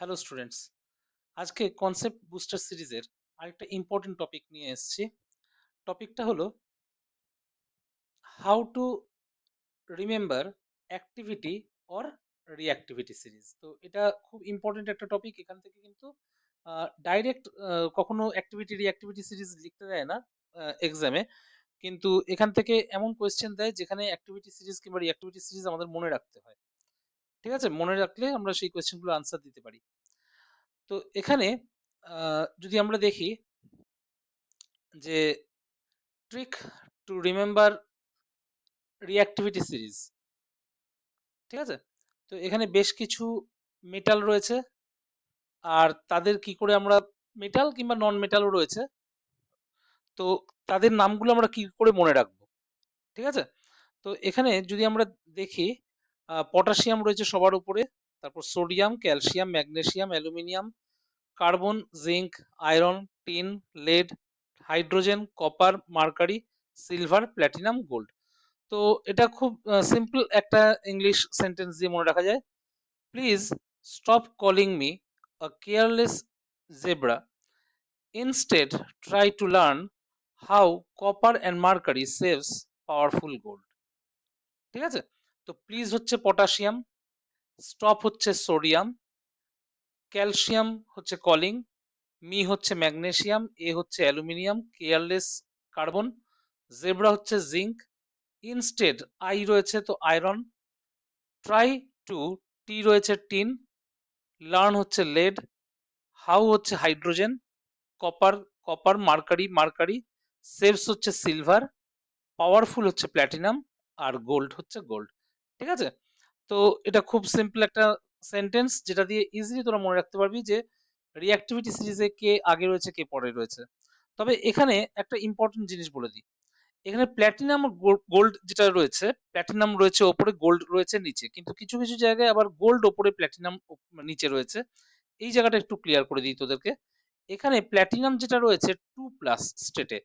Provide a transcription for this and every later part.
Hello students, আজকে concept booster সিরিজের আরেকটা ইম্পর্টেন্ট টপিক নিয়ে এসেছি। টপিকটা হলো how to remember activity or reactivity series. তো এটা খুব ইম্পর্টেন্ট একটা টপিক। এখান থেকে কিন্তু ডাইরেক্ট কখনো অ্যাক্টিভিটি রিঅ্যাক্টিভিটি সিরিজ লিখতে দেয় না এক্সামে, কিন্তু এখান থেকে এমন কোয়েশ্চেন দেয় যেখানে অ্যাক্টিভিটি সিরিজ কিংবা রিঅ্যাক্টিভিটি সিরিজ আমাদের মনে রাখতে হয়। ঠিক আছে, মনে রাখলে আমরা সেই কোয়েশ্চেনগুলো আনসার দিতে পারি। তো এখানে যদি আমরা দেখি যে trick to remember reactivity series, ঠিক আছে? তো এখানে বেশ কিছু মেটাল রয়েছে, আর তাদের কি করে আমরা মেটাল কিংবা নন মেটালও রয়েছে, তো তাদের নামগুলো আমরা কি করে মনে রাখবো, ঠিক আছে? তো এখানে যদি আমরা দেখি, পটাশিয়াম রয়েছে সবার উপরে, তারপর sodium, calcium, magnesium, aluminium, carbon, zinc, iron, tin, lead, hydrogen, copper, mercury, silver, platinum, gold. তো এটা খুব সিম্পল একটা ইংলিশ সেন্টেন্স দিয়ে মনে রাখা যায়। Please stop calling me a careless zebra, instead try to learn how copper and mercury saves powerful gold. ঠিক আছে, তো প্লিজ হচ্ছে পটাশিয়াম, স্টপ হচ্ছে সোডিয়াম, ক্যালসিয়াম হচ্ছে কলিং, মি হচ্ছে ম্যাগনেসিয়াম, এ হচ্ছে অ্যালুমিনিয়াম, কেয়ারলেস কার্বন, জেব্রা হচ্ছে জিঙ্ক, ইনস্টেড আই রয়েছে তো আয়রন, ট্রাই টু টি রয়েছে টিন, লার্ন হচ্ছে লেড, হাউ হচ্ছে hydrogen, copper copper, mercury mercury, saves হচ্ছে সিলভার, পাওয়ারফুল হচ্ছে প্ল্যাটিনাম, আর গোল্ড হচ্ছে গোল্ড। ঠিক আছে, তো এটা খুব সিম্পল একটা সেন্টেন্স যেটা দিয়ে ইজিলি তোরা মনে রাখতে পারবি যে রিঅ্যাক্টিভিটি সিরিজে কে আগে রয়েছে কে পরে রয়েছে। তবে এখানে একটা ইম্পর্টেন্ট জিনিস বলে দিই, এখানে প্ল্যাটিনাম গোল্ড যেটা রয়েছে, প্ল্যাটিনাম রয়েছে ওপরে, গোল্ড রয়েছে নিচে, কিন্তু কিছু কিছু জায়গায় আবার গোল্ড ওপরে প্ল্যাটিনাম নিচে রয়েছে। এই জায়গাটা একটু ক্লিয়ার করে দিই তোদেরকে। এখানে প্ল্যাটিনাম যেটা রয়েছে 2+ স্টেটে,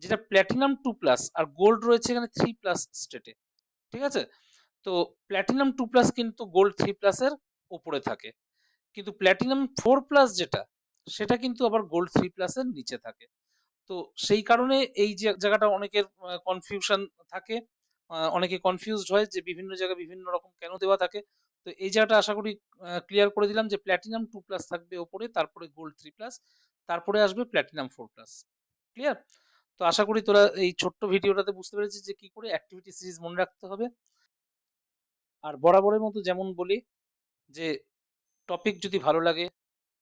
যেটা প্ল্যাটিনাম 2+, আর গোল্ড রয়েছে এখানে 3+ স্টেটে। ঠিক আছে, তো প্ল্যাটিনাম 2+ কিন্তু গোল্ড 3+ এর উপরে থাকে, কিন্তু প্ল্যাটিনাম 4+ যেটা, সেটা কিন্তু আবার গোল্ড 3+ এর নিচে থাকে। তো সেই কারণে এই যে জায়গাটা অনেকের কনফিউশন থাকে, অনেকে কনফিউজড হয় যে বিভিন্ন জায়গায় বিভিন্ন রকম কেন দেওয়া থাকে। তো এই জায়গাটা আশা করি ক্লিয়ার করে দিলাম যে প্ল্যাটিনাম 2+ থাকবে ওপরে, তারপরে গোল্ড 3+, তারপরে আসবে প্ল্যাটিনাম 4+। ক্লিয়ার? তো আশা করি তোরা এই ছোট্ট ভিডিওটাতে বুঝতে পেরেছিস যে কি করে অ্যাক্টিভিটি সিরিজ মনে রাখতে হবে। আর বরাবরের মতো যেমন বলি যে টপিক যদি ভালো লাগে,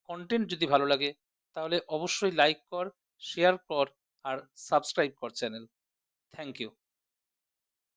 কন্টেন্ট যদি ভালো লাগে, তাহলে অবশ্যই লাইক কর, শেয়ার কর, আর সাবস্ক্রাইব কর চ্যানেল। Thank you.